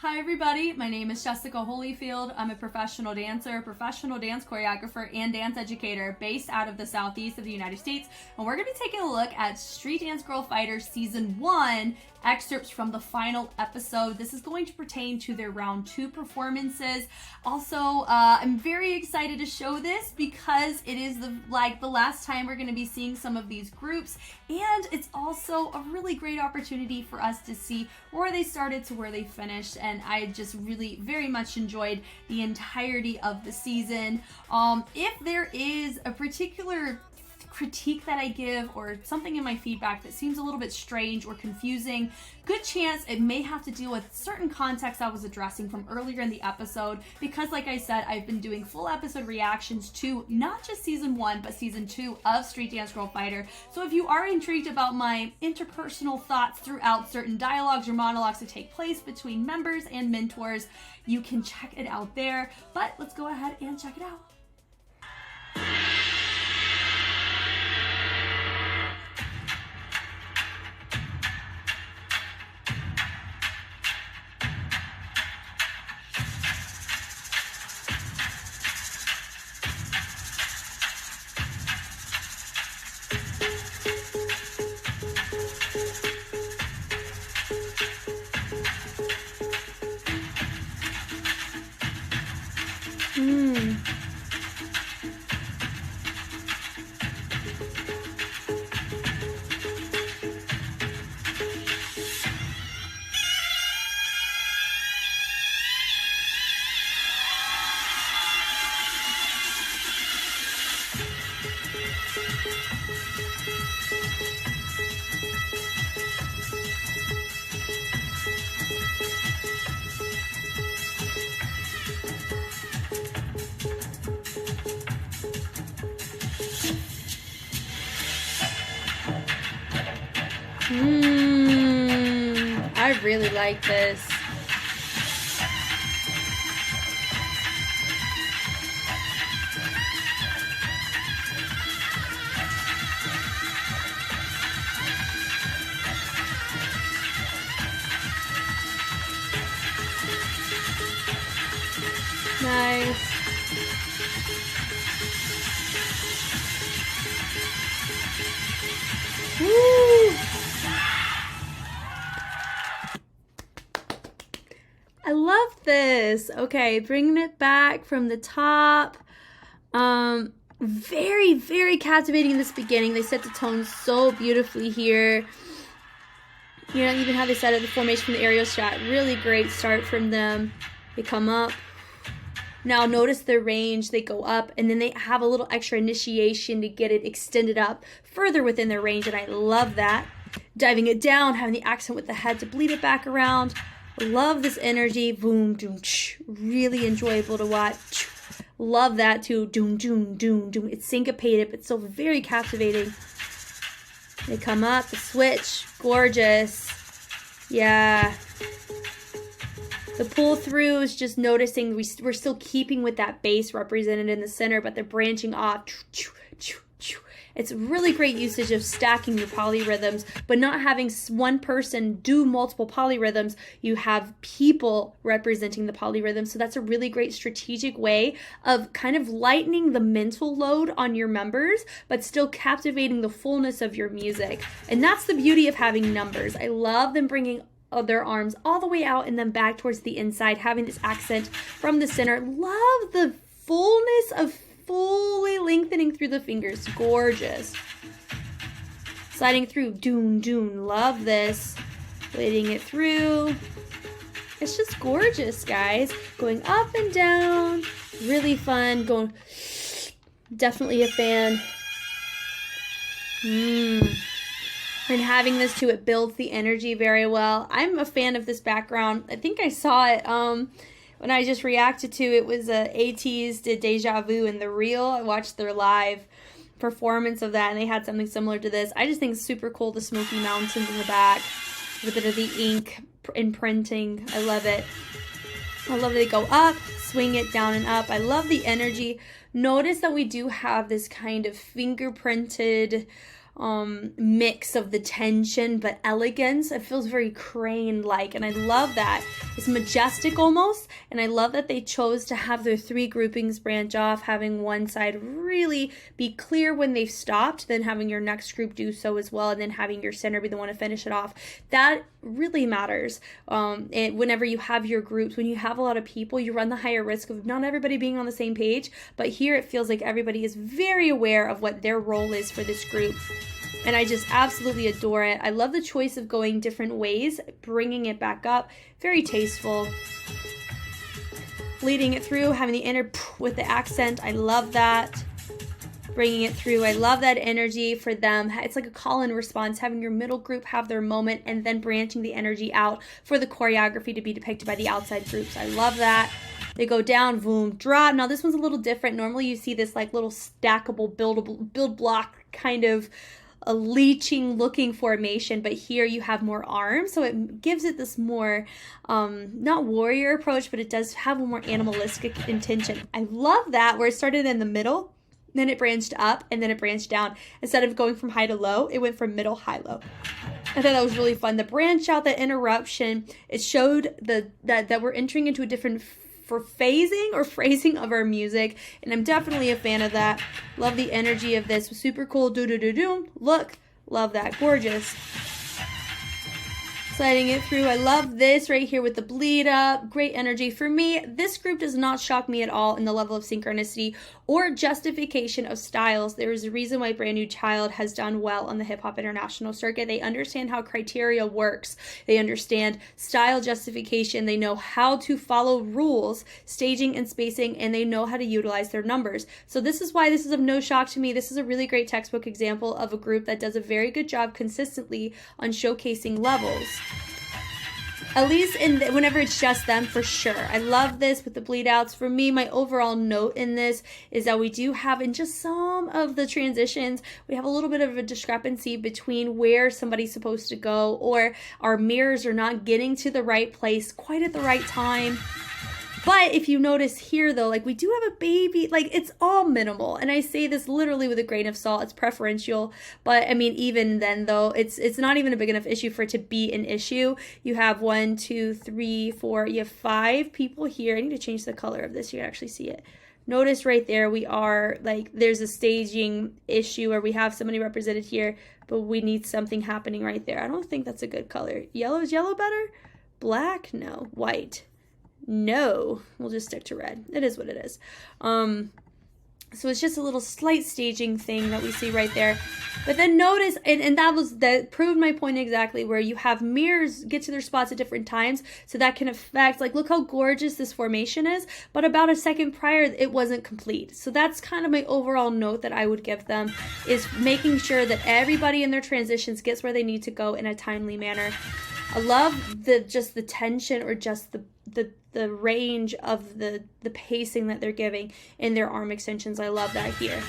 Hi everybody, my name is Jessica Holyfield. I'm a professional dancer, professional dance choreographer, and dance educator based out of the southeast of the United States. And we're going to be taking a look at Street Dance Girl Fighter Season 1 excerpts from the final episode. This is going to pertain to their round 2 performances. Also, I'm very excited to show this because it is the last time we're going to be seeing some of these groups, and it's also a really great opportunity for us to see where they started to where they finished. And I just really very much enjoyed the entirety of the season. If there is a particular critique that I give or something in my feedback that seems a little bit strange or confusing, good chance it may have to deal with certain context I was addressing from earlier in the episode, because like I said, I've been doing full episode reactions to not just season 1 but season 2 of Street Dance Girl Fighter. So if you are intrigued about my interpersonal thoughts throughout certain dialogues or monologues that take place between members and mentors, you can check it out there. But let's go ahead and check it out. I really like this. Nice. Woo! I love this. Okay, bringing it back from the top. Very, very captivating in this beginning. They set the tone so beautifully here. You know, even how they set it, the formation from the aerial shot. Really great start from them. They come up. Now notice their range. They go up, and then they have a little extra initiation to get it extended up further within their range, and I love that. Diving it down, having the accent with the head to bleed it back around. Love this energy. Boom, doom, really enjoyable to watch. Love that too. Doom, doom, doom, doom. It's syncopated, but still very captivating. They come up, the switch, gorgeous. Yeah. The pull through is just noticing we're still keeping with that bass represented in the center, but they're branching off. It's really great usage of stacking your polyrhythms, but not having one person do multiple polyrhythms. You have people representing the polyrhythms, so that's a really great strategic way of kind of lightening the mental load on your members, but still captivating the fullness of your music. And that's the beauty of having numbers. I love them bringing their arms all the way out and then back towards the inside, having this accent from the center. Love the fullness of fully lengthening through the fingers. Gorgeous. Sliding through. Doom, doom. Love this. Leading it through. It's just gorgeous, guys. Going up and down. Really fun. Going. Definitely a fan. And having this too, it builds the energy very well. I'm a fan of this background. I think I saw it when I just reacted to it. Was ATEEZ did Deja Vu in the reel. I watched their live performance of that, and they had something similar to this. I just think it's super cool, the Smoky Mountains in the back, with a bit of the ink imprinting. I love it. I love that they go up, swing it down and up. I love the energy. Notice that we do have this kind of fingerprinted mix of the tension but elegance. It feels very crane-like, and I love that. It's majestic almost, and I love that they chose to have their 3 groupings branch off, having one side really be clear when they've stopped, then having your next group do so as well, and then having your center be the one to finish it off. That really matters. Whenever you have your groups, when you have a lot of people, you run the higher risk of not everybody being on the same page, but here it feels like everybody is very aware of what their role is for this group. And I just absolutely adore it. I love the choice of going different ways, bringing it back up. Very tasteful. Leading it through, having the inner with the accent. I love that. Bringing it through. I love that energy for them. It's like a call and response, having your middle group have their moment and then branching the energy out for the choreography to be depicted by the outside groups. I love that. They go down, boom, drop. Now this one's a little different. Normally you see this like little stackable, build block kind of a leeching looking formation, but here you have more arms, so it gives it this more not warrior approach, but it does have a more animalistic intention. I love that, where it started in the middle, then it branched up, and then it branched down. Instead of going from high to low, it went from middle, high, low. I thought that was really fun. The branch out, the interruption, it showed that we're entering into a different for phasing or phrasing of our music, and I'm definitely a fan of that. Love the energy of this. Super cool. Do look, love that. Gorgeous. Sliding it through. I love this right here with the bleed up. Great energy. For me, this group does not shock me at all in the level of synchronicity or justification of styles. There is a reason why Brand-New-Child has done well on the Hip Hop International circuit. They understand how criteria works. They understand style justification. They know how to follow rules, staging and spacing, and they know how to utilize their numbers. So this is why this is of no shock to me. This is a really great textbook example of a group that does a very good job consistently on showcasing levels. At least whenever it's just them, for sure. I love this with the bleed outs. For me, my overall note in this is that we do have in just some of the transitions, we have a little bit of a discrepancy between where somebody's supposed to go, or our mirrors are not getting to the right place quite at the right time. But if you notice here, though, like we do have a baby, like it's all minimal. And I say this literally with a grain of salt. It's preferential. But I mean, even then, though, it's not even a big enough issue for it to be an issue. You have 1, 2, 3, 4, you have 5 people here. I need to change the color of this. You can actually see it. Notice right there, we are like, there's a staging issue where we have somebody represented here, but we need something happening right there. I don't think that's a good color. Yellow, is yellow better? Black? No. White. No, we'll just stick to red. It is what it is. So it's just a little slight staging thing that we see right there. But then notice, and that proved my point exactly, where you have mirrors get to their spots at different times, so that can affect, like, look how gorgeous this formation is, but about a second prior, it wasn't complete. So that's kind of my overall note that I would give them, is making sure that everybody in their transitions gets where they need to go in a timely manner. I love just the tension, or just the range of the pacing that they're giving in their arm extensions. I love that here.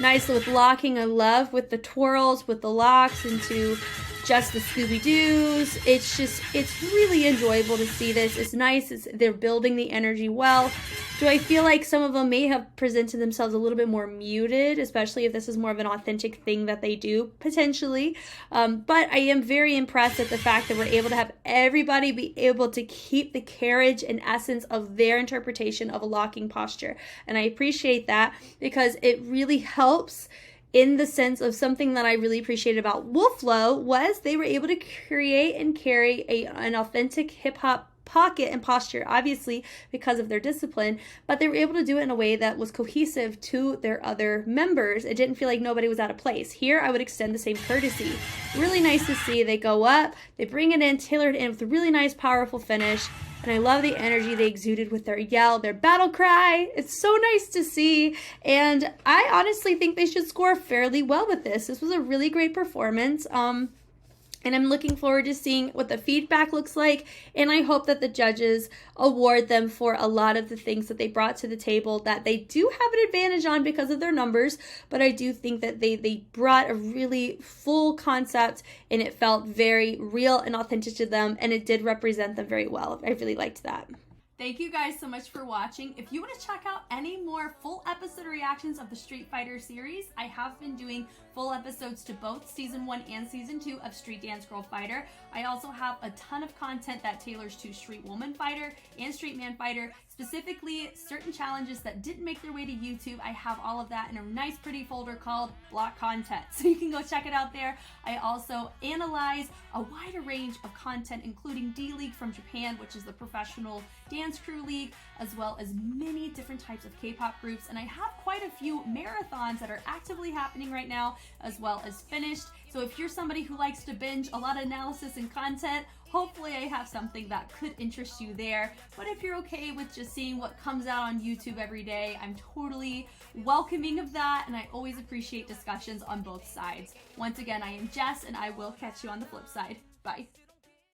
Nice with locking. I love with the twirls, with the locks into just the Scooby-Doos. It's really enjoyable to see this. It's nice. They're building the energy well. Do I feel like some of them may have presented themselves a little bit more muted, especially if this is more of an authentic thing that they do, potentially. But I am very impressed at the fact that we're able to have everybody be able to keep the carriage and essence of their interpretation of a locking posture. And I appreciate that, because it really helps in the sense of something that I really appreciated about Wolflow was they were able to create and carry an authentic hip-hop pocket and posture, obviously because of their discipline, but they were able to do it in a way that was cohesive to their other members. It didn't feel like nobody was out of place. Here, I would extend the same courtesy. Really nice to see. They go up, they bring it in, tailored in with a really nice, powerful finish. And I love the energy they exuded with their yell, their battle cry. It's so nice to see. And I honestly think they should score fairly well with this. This was a really great performance. And I'm looking forward to seeing what the feedback looks like. And I hope that the judges award them for a lot of the things that they brought to the table that they do have an advantage on because of their numbers. But I do think that they brought a really full concept, and it felt very real and authentic to them. And it did represent them very well. I really liked that. Thank you guys so much for watching. If you want to check out any more full episode reactions of the Street Fighter series, I have been doing full episodes to both Season 1 and Season 2 of Street Dance Girl Fighter. I also have a ton of content that tailors to Street Woman Fighter and Street Man Fighter, specifically certain challenges that didn't make their way to YouTube. I have all of that in a nice pretty folder called Block Content, so you can go check it out there. I also analyze a wider range of content, including D-League from Japan, which is the professional dance crew league, as well as many different types of K-pop groups, and I have quite a few marathons that are actively happening right now, as well as finished. So if you're somebody who likes to binge a lot of analysis and content, hopefully I have something that could interest you there. But if you're okay with just seeing what comes out on YouTube every day, I'm totally welcoming of that, and I always appreciate discussions on both sides. Once again, I am Jess, and I will catch you on the flip side. Bye.